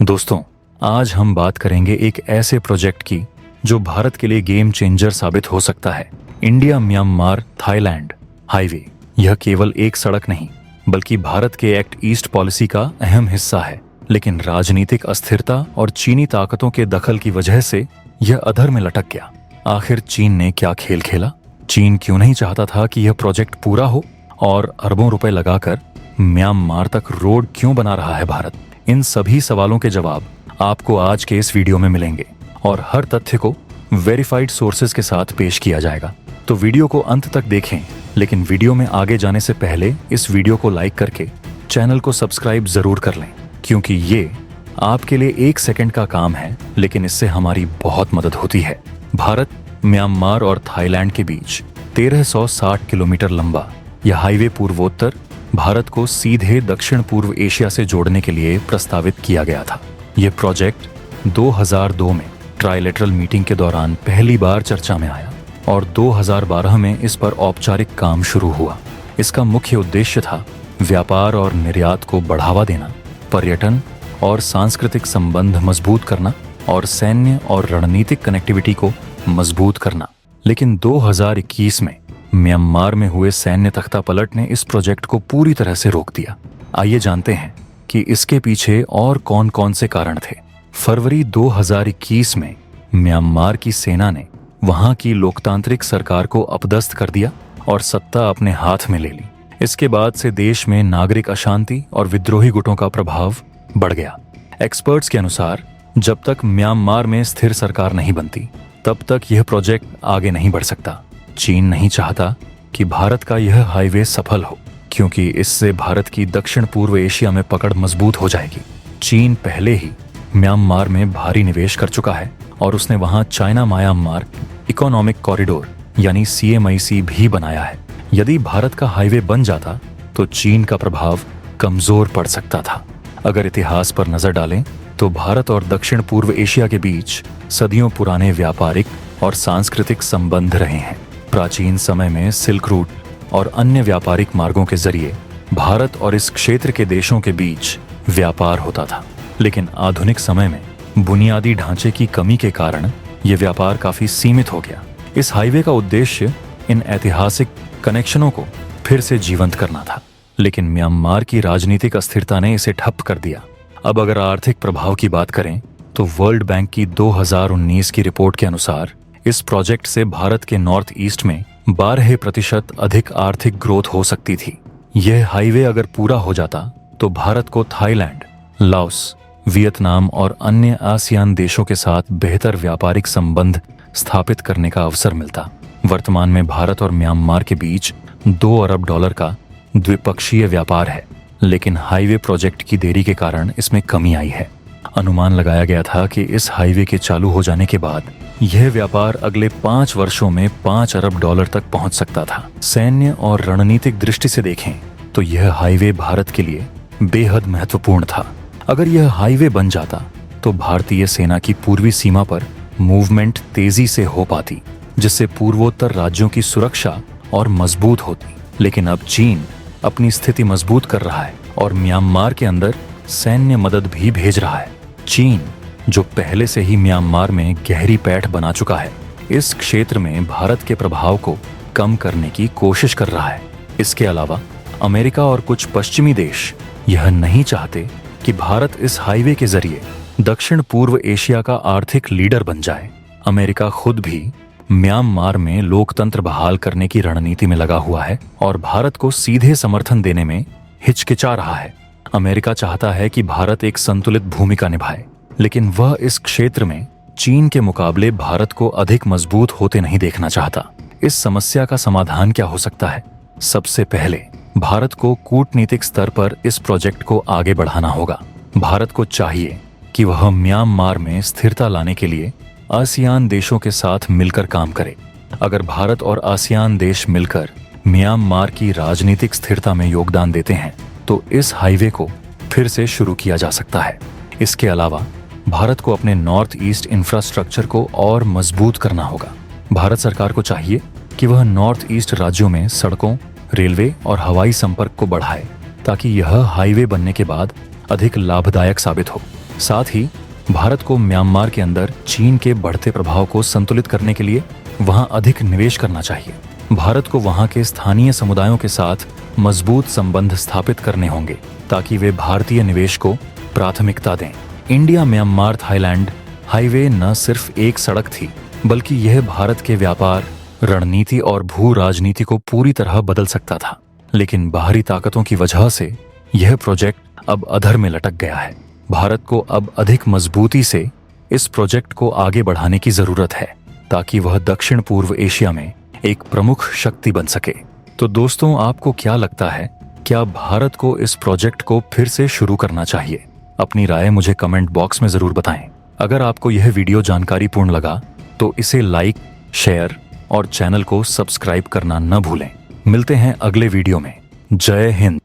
दोस्तों, आज हम बात करेंगे एक ऐसे प्रोजेक्ट की जो भारत के लिए गेम चेंजर साबित हो सकता है। India Myanmar Thailand highway. यह केवल एक सड़क नहीं बल्कि भारत के एक्ट ईस्ट पॉलिसी का अहम हिस्सा है। लेकिन राजनीतिक अस्थिरता और चीनी ताकतों के दखल की वजह से यह अधर में लटक गया। आखिर चीन ने क्या खेल खेला? चीन क्यों नहीं चाहता था कि यह प्रोजेक्ट पूरा हो? और अरबों रुपए लगाकर म्यांमार तक रोड क्यों बना रहा है भारत? इन सभी सवालों के जवाब आपको आज के इस वीडियो में मिलेंगे और हर तथ्य को वेरीफाइड सोर्सेज के साथ पेश किया जाएगा। तो वीडियो को अंत तक देखें, लेकिन वीडियो में आगे जाने से पहले इस वीडियो को लाइक करके चैनल को सब्सक्राइब जरूर कर लें, क्योंकि ये आपके लिए 1 सेकंड का काम है, लेकिन इससे हमारी बहुत मदद होती है। भारत, म्यांमार और थाईलैंड के बीच 1360 किलोमीटर लंबा यह हाईवे पूर्वोत्तर भारत को सीधे दक्षिण पूर्व एशिया से जोड़ने के लिए प्रस्तावित किया गया था। यह प्रोजेक्ट 2002 में ट्राइलेटरल मीटिंग के दौरान पहली बार चर्चा में आया और 2012 में इस पर औपचारिक काम शुरू हुआ। इसका मुख्य उद्देश्य था व्यापार और निर्यात को बढ़ावा देना, पर्यटन और सांस्कृतिक संबंध मजबूत करना और सैन्य और रणनीतिक कनेक्टिविटी को मजबूत करना। लेकिन 2021 में म्यांमार में हुए सैन्य तख्तापलट ने इस प्रोजेक्ट को पूरी तरह से रोक दिया। आइए जानते हैं कि इसके पीछे और कौन कौन से कारण थे। फरवरी 2021 में म्यांमार की सेना ने वहां की लोकतांत्रिक सरकार को अपदस्थ कर दिया और सत्ता अपने हाथ में ले ली। इसके बाद से देश में नागरिक अशांति और विद्रोही गुटों का प्रभाव बढ़ गया। एक्सपर्ट्स के अनुसार जब तक म्यांमार में स्थिर सरकार नहीं बनती, तब तक यह प्रोजेक्ट आगे नहीं बढ़ सकता। चीन नहीं चाहता कि भारत का यह हाईवे सफल हो, क्योंकि इससे भारत की दक्षिण पूर्व एशिया में पकड़ मजबूत हो जाएगी। चीन पहले ही म्यांमार में भारी निवेश कर चुका है और उसने वहां चाइना म्यांमार इकोनॉमिक कॉरिडोर यानी CMIC भी बनाया है। यदि भारत का हाईवे बन जाता तो चीन का प्रभाव कमजोर पड़ सकता था। अगर इतिहास पर नजर डालें तो भारत और दक्षिण पूर्व एशिया के बीच सदियों पुराने व्यापारिक और सांस्कृतिक संबंध रहे हैं। प्राचीन समय में सिल्क रूट और अन्य व्यापारिक मार्गों के जरिए भारत और इस क्षेत्र के देशों के बीच व्यापार होता था। लेकिन आधुनिक समय में बुनियादी ढांचे की कमी के कारण यह व्यापार काफी सीमित हो गया। इस हाईवे का उद्देश्य इन ऐतिहासिक कनेक्शनों को फिर से जीवंत करना था, लेकिन म्यांमार की राजनीतिक अस्थिरता ने इसे ठप कर दिया। अब अगर आर्थिक प्रभाव की बात करें तो वर्ल्ड बैंक की 2019 की रिपोर्ट के अनुसार इस प्रोजेक्ट से भारत के नॉर्थ ईस्ट में 12% अधिक आर्थिक ग्रोथ हो सकती थी। यह हाईवे अगर पूरा हो जाता तो भारत को थाईलैंड, लाओस, वियतनाम और अन्य आसियान देशों के साथ बेहतर व्यापारिक संबंध स्थापित करने का अवसर मिलता। वर्तमान में भारत और म्यांमार के बीच $2 अरब का द्विपक्षीय व्यापार है, लेकिन हाईवे प्रोजेक्ट की देरी के कारण इसमें कमी आई है। अनुमान लगाया गया था कि इस हाईवे के चालू हो जाने के बाद यह व्यापार अगले 5 वर्षों में $5 अरब तक पहुंच सकता था। सैन्य और रणनीतिक दृष्टि से देखें तो यह हाईवे भारत के लिए बेहद महत्वपूर्ण था। अगर यह हाईवे बन जाता तो भारतीय सेना की पूर्वी सीमा पर मूवमेंट तेजी से हो पाती, जिससे पूर्वोत्तर राज्यों की सुरक्षा और मजबूत होती। लेकिन अब चीन अपनी स्थिति मजबूत कर रहा है और म्यांमार के अंदर सैन्य मदद भी भेज रहा है। चीन, जो पहले से ही म्यांमार में गहरी पैठ बना चुका है, इस क्षेत्र में भारत के प्रभाव को कम करने की कोशिश कर रहा है। इसके अलावा अमेरिका और कुछ पश्चिमी देश यह नहीं चाहते कि भारत इस हाईवे के जरिए दक्षिण पूर्व एशिया का आर्थिक लीडर बन जाए। अमेरिका खुद भी म्यांमार में लोकतंत्र बहाल करने की रणनीति में लगा हुआ है और भारत को सीधे समर्थन देने में हिचकिचा रहा है। अमेरिका चाहता है कि भारत एक संतुलित भूमिका निभाए, लेकिन वह इस क्षेत्र में चीन के मुकाबले भारत को अधिक मजबूत होते नहीं देखना चाहता। इस समस्या का समाधान क्या हो सकता है? सबसे पहले भारत को कूटनीतिक स्तर पर इस प्रोजेक्ट को आगे बढ़ाना होगा। भारत को चाहिए कि वह म्यांमार में स्थिरता लाने के लिए आसियान देशों के साथ मिलकर काम करे। अगर भारत और आसियान देश मिलकर म्यांमार की राजनीतिक स्थिरता में योगदान देते हैं तो इस हाईवे को फिर से शुरू किया जा सकता है। इसके अलावा भारत को अपने नॉर्थ ईस्ट इंफ्रास्ट्रक्चर को और मजबूत करना होगा। भारत सरकार को चाहिए कि वह नॉर्थ ईस्ट राज्यों में सड़कों, रेलवे और हवाई संपर्क को बढ़ाए, ताकि यह हाईवे बनने के बाद अधिक लाभदायक साबित हो। साथ ही भारत को म्यांमार के अंदर चीन के बढ़ते प्रभाव को संतुलित करने के लिए वहां अधिक निवेश करना चाहिए। भारत को वहां के स्थानीय समुदायों के साथ मजबूत संबंध स्थापित करने होंगे ताकि वे भारतीय निवेश को प्राथमिकता दें। इंडिया म्यांमार थाईलैंड हाईवे न सिर्फ एक सड़क थी, बल्कि यह भारत के व्यापार, रणनीति और भू राजनीति को पूरी तरह बदल सकता था। लेकिन बाहरी ताकतों की वजह से यह प्रोजेक्ट अब अधर में लटक गया है। भारत को अब अधिक मजबूती से इस प्रोजेक्ट को आगे बढ़ाने की जरूरत है ताकि वह दक्षिण पूर्व एशिया में एक प्रमुख शक्ति बन सके। तो दोस्तों, आपको क्या लगता है, क्या भारत को इस प्रोजेक्ट को फिर से शुरू करना चाहिए? अपनी राय मुझे कमेंट बॉक्स में जरूर बताएं। अगर आपको यह वीडियो जानकारीपूर्ण लगा तो इसे लाइक, शेयर और चैनल को सब्सक्राइब करना न भूलें। मिलते हैं अगले वीडियो में। जय हिंद।